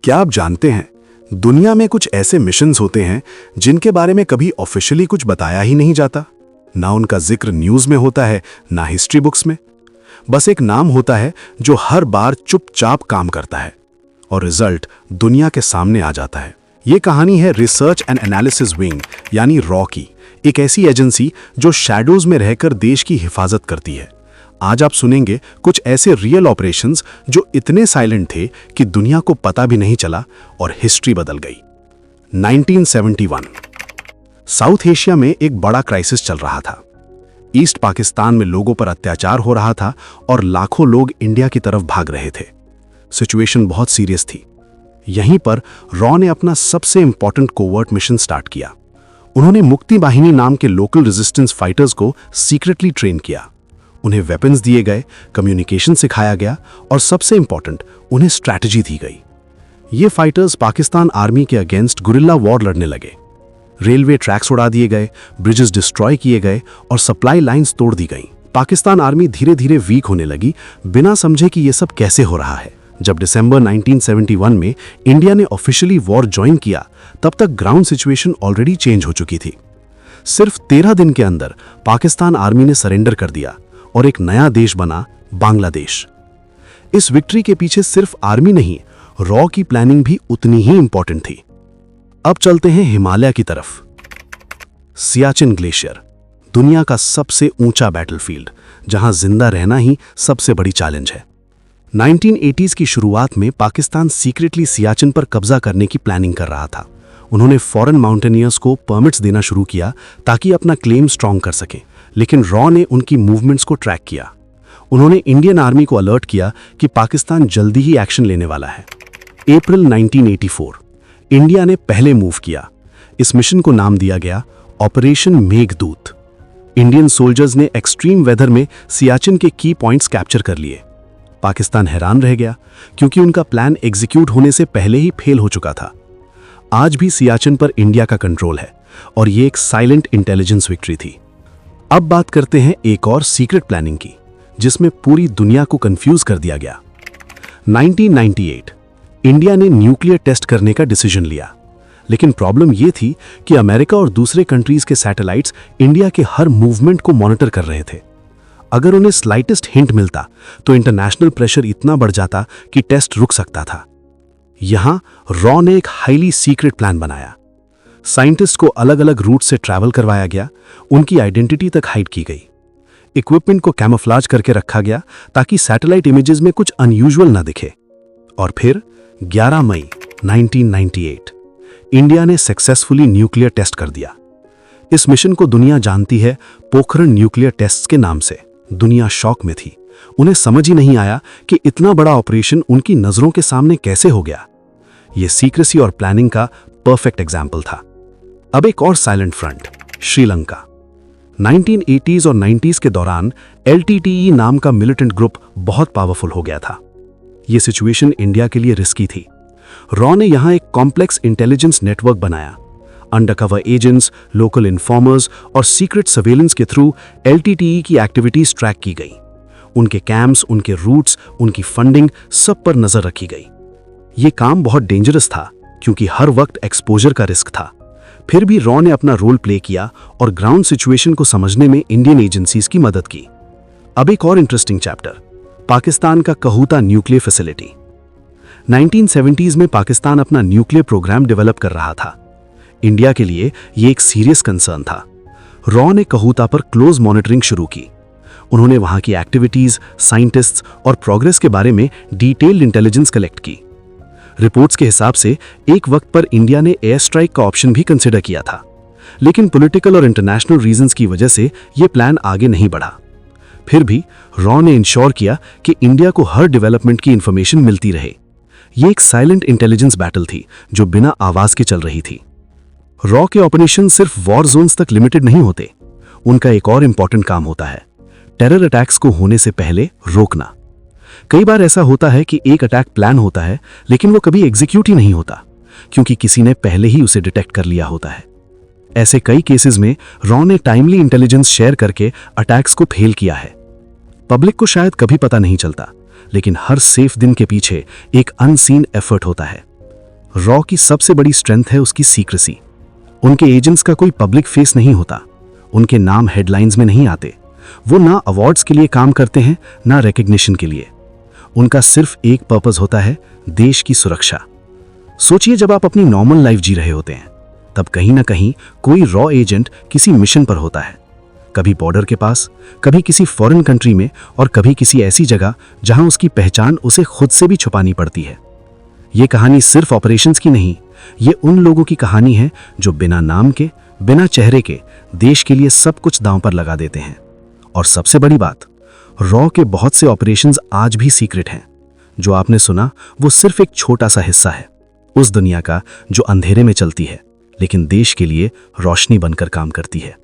क्या आप जानते हैं, दुनिया में कुछ ऐसे मिशंस होते हैं जिनके बारे में कभी ऑफिशियली कुछ बताया ही नहीं जाता। ना उनका जिक्र न्यूज में होता है, ना हिस्ट्री बुक्स में। बस एक नाम होता है जो हर बार चुपचाप काम करता है और रिजल्ट दुनिया के सामने आ जाता है। ये कहानी है रिसर्च एंड एनालिसिस विंग यानी रॉ की, एक ऐसी एजेंसी जो शैडोज में रहकर देश की हिफाजत करती है। आज आप सुनेंगे कुछ ऐसे रियल ऑपरेशंस जो इतने साइलेंट थे कि दुनिया को पता भी नहीं चला और हिस्ट्री बदल गई। 1971 साउथ एशिया में एक बड़ा क्राइसिस चल रहा था। ईस्ट पाकिस्तान में लोगों पर अत्याचार हो रहा था और लाखों लोग इंडिया की तरफ भाग रहे थे। सिचुएशन बहुत सीरियस थी। यहीं पर रॉ ने अपना सबसे इंपॉर्टेंट कोवर्ट मिशन स्टार्ट किया। उन्होंने मुक्ति बाहिनी नाम के लोकल रेजिस्टेंस फाइटर्स को सीक्रेटली ट्रेन किया। उन्हें वेपन्स दिए गए, कम्युनिकेशन सिखाया गया और सबसे इंपॉर्टेंट, उन्हें स्ट्रैटेजी दी गई। ये फाइटर्स पाकिस्तान आर्मी के अगेंस्ट गुरिल्ला वॉर लड़ने लगे। रेलवे ट्रैक्स उड़ा दिए गए, ब्रिजेस डिस्ट्रॉय किए गए और सप्लाई लाइंस तोड़ दी गई। पाकिस्तान आर्मी धीरे धीरे वीक होने लगी, बिना समझे कि यह सब कैसे हो रहा है। जब दिसंबर 1971 में इंडिया ने ऑफिशियली वॉर ज्वाइन किया, तब तक ग्राउंड सिचुएशन ऑलरेडी चेंज हो चुकी थी। सिर्फ 13 दिन के अंदर पाकिस्तान आर्मी ने सरेंडर कर दिया और एक नया देश बना, बांग्लादेश। इस विक्ट्री के पीछे सिर्फ आर्मी नहीं, रॉ की प्लानिंग भी उतनी ही इंपॉर्टेंट थी। अब चलते हैं हिमालय की तरफ। सियाचिन ग्लेशियर, दुनिया का सबसे ऊंचा बैटलफील्ड, जहां जिंदा रहना ही सबसे बड़ी चैलेंज है। 1980s की शुरुआत में पाकिस्तान सीक्रेटली सियाचिन पर कब्जा करने की प्लानिंग कर रहा था। उन्होंने फॉरेन माउंटेनियर्स को परमिट्स देना शुरू किया ताकि अपना क्लेम स्ट्रॉन्ग कर सकें, लेकिन रॉ ने उनकी मूवमेंट्स को ट्रैक किया। उन्होंने इंडियन आर्मी को अलर्ट किया कि पाकिस्तान जल्दी ही एक्शन लेने वाला है। अप्रैल 1984 इंडिया ने पहले मूव किया। इस मिशन को नाम दिया गया ऑपरेशन मेघदूत। इंडियन सोल्जर्स ने एक्सट्रीम वेदर में सियाचिन के की पॉइंट्स कैप्चर कर लिए। पाकिस्तान हैरान रह गया क्योंकि उनका प्लान एग्जीक्यूट होने से पहले ही फेल हो चुका था। आज भी सियाचिन पर इंडिया का कंट्रोल है और ये एक साइलेंट इंटेलिजेंस विक्ट्री थी। अब बात करते हैं एक और सीक्रेट प्लानिंग की, जिसमें पूरी दुनिया को कंफ्यूज कर दिया गया। 1998 इंडिया ने न्यूक्लियर टेस्ट करने का डिसीजन लिया, लेकिन प्रॉब्लम यह थी कि अमेरिका और दूसरे कंट्रीज के सैटेलाइट्स इंडिया के हर मूवमेंट को मॉनिटर कर रहे थे। अगर उन्हें स्लाइटेस्ट हिंट मिलता तो इंटरनेशनल प्रेशर इतना बढ़ जाता कि टेस्ट रुक सकता था। यहां रॉ ने एक हाईली सीक्रेट प्लान बनाया। साइंटिस्ट को अलग अलग रूट से ट्रैवल करवाया गया, उनकी आइडेंटिटी तक हाइड की गई। इक्विपमेंट को कैमोफ्लेज करके रखा गया ताकि सैटेलाइट इमेजेस में कुछ अनयूजुअल ना दिखे। और फिर 11 मई 1998 इंडिया ने सक्सेसफुली न्यूक्लियर टेस्ट कर दिया। इस मिशन को दुनिया जानती है पोखरण न्यूक्लियर टेस्ट्स के नाम से। दुनिया शॉक में थी। उन्हें समझ ही नहीं आया कि इतना बड़ा ऑपरेशन उनकी नजरों के सामने कैसे हो गया। यह सीक्रेसी और प्लानिंग का परफेक्ट एग्जाम्पल था। अब एक और साइलेंट फ्रंट, श्रीलंका। 1980s और 90s के दौरान LTTE नाम का मिलिटेंट ग्रुप बहुत पावरफुल हो गया था। यह सिचुएशन इंडिया के लिए रिस्की थी। रॉ ने यहां एक कॉम्प्लेक्स इंटेलिजेंस नेटवर्क बनाया। अंडरकवर एजेंट्स, लोकल इन्फॉर्मर्स और सीक्रेट सर्वेलेंस के थ्रू LTTE की एक्टिविटीज ट्रैक की गई। उनके कैंप्स, उनके रूट्स, उनकी फंडिंग, सब पर नजर रखी गई। यह काम बहुत डेंजरस था क्योंकि हर वक्त एक्सपोजर का रिस्क था। फिर भी रॉ ने अपना रोल प्ले किया और ग्राउंड सिचुएशन को समझने में इंडियन एजेंसीज की मदद की। अब एक और इंटरेस्टिंग चैप्टर, पाकिस्तान का कहूता न्यूक्लियर फैसिलिटी। 1970s में पाकिस्तान अपना न्यूक्लियर प्रोग्राम डेवलप कर रहा था। इंडिया के लिए यह एक सीरियस कंसर्न था। रॉ ने कहूता पर क्लोज मॉनिटरिंग शुरू की। उन्होंने वहां की एक्टिविटीज, साइंटिस्ट्स और प्रोग्रेस के बारे में डिटेल्ड इंटेलिजेंस कलेक्ट की। रिपोर्ट्स के हिसाब से एक वक्त पर इंडिया ने एयर स्ट्राइक का ऑप्शन भी कंसिडर किया था, लेकिन पॉलिटिकल और इंटरनेशनल रीजंस की वजह से यह प्लान आगे नहीं बढ़ा। फिर भी रॉ ने इंश्योर किया कि इंडिया को हर डेवलपमेंट की इंफॉर्मेशन मिलती रहे। यह एक साइलेंट इंटेलिजेंस बैटल थी जो बिना आवाज के चल रही थी। रॉ के ऑपरेशन सिर्फ वॉर जोन्स तक लिमिटेड नहीं होते। उनका एक और इंपॉर्टेंट काम होता है टेरर अटैक्स को होने से पहले रोकना। कई बार ऐसा होता है कि एक अटैक प्लान होता है लेकिन वो कभी एग्जीक्यूट ही नहीं होता क्योंकि किसी ने पहले ही उसे डिटेक्ट कर लिया होता है। ऐसे कई केसेस में रॉ ने टाइमली इंटेलिजेंस शेयर करके अटैक्स को फेल किया है। पब्लिक को शायद कभी पता नहीं चलता, लेकिन हर सेफ दिन के पीछे एक अनसीन एफर्ट होता है। रॉ की सबसे बड़ी स्ट्रेंथ है उसकी सीक्रेसी। उनके एजेंट्स का कोई पब्लिक फेस नहीं होता, उनके नाम हेडलाइंस में नहीं आते, वो ना अवार्ड्स के लिए काम करते हैं ना रिकग्निशन के लिए। उनका सिर्फ एक पर्पस होता है, देश की सुरक्षा। सोचिए, जब आप अपनी नॉर्मल लाइफ जी रहे होते हैं तब कहीं ना कहीं कोई रॉ एजेंट किसी मिशन पर होता है, कभी बॉर्डर के पास, कभी किसी फॉरेन कंट्री में और कभी किसी ऐसी जगह जहां उसकी पहचान उसे खुद से भी छुपानी पड़ती है। ये कहानी सिर्फ ऑपरेशंस की नहीं, ये उन लोगों की कहानी है जो बिना नाम के, बिना चेहरे के देश के लिए सब कुछ दांव पर लगा देते हैं। और सबसे बड़ी बात, रॉ के बहुत से ऑपरेशंस आज भी सीक्रेट हैं। जो आपने सुना वो सिर्फ एक छोटा सा हिस्सा है उस दुनिया का जो अंधेरे में चलती है लेकिन देश के लिए रोशनी बनकर काम करती है।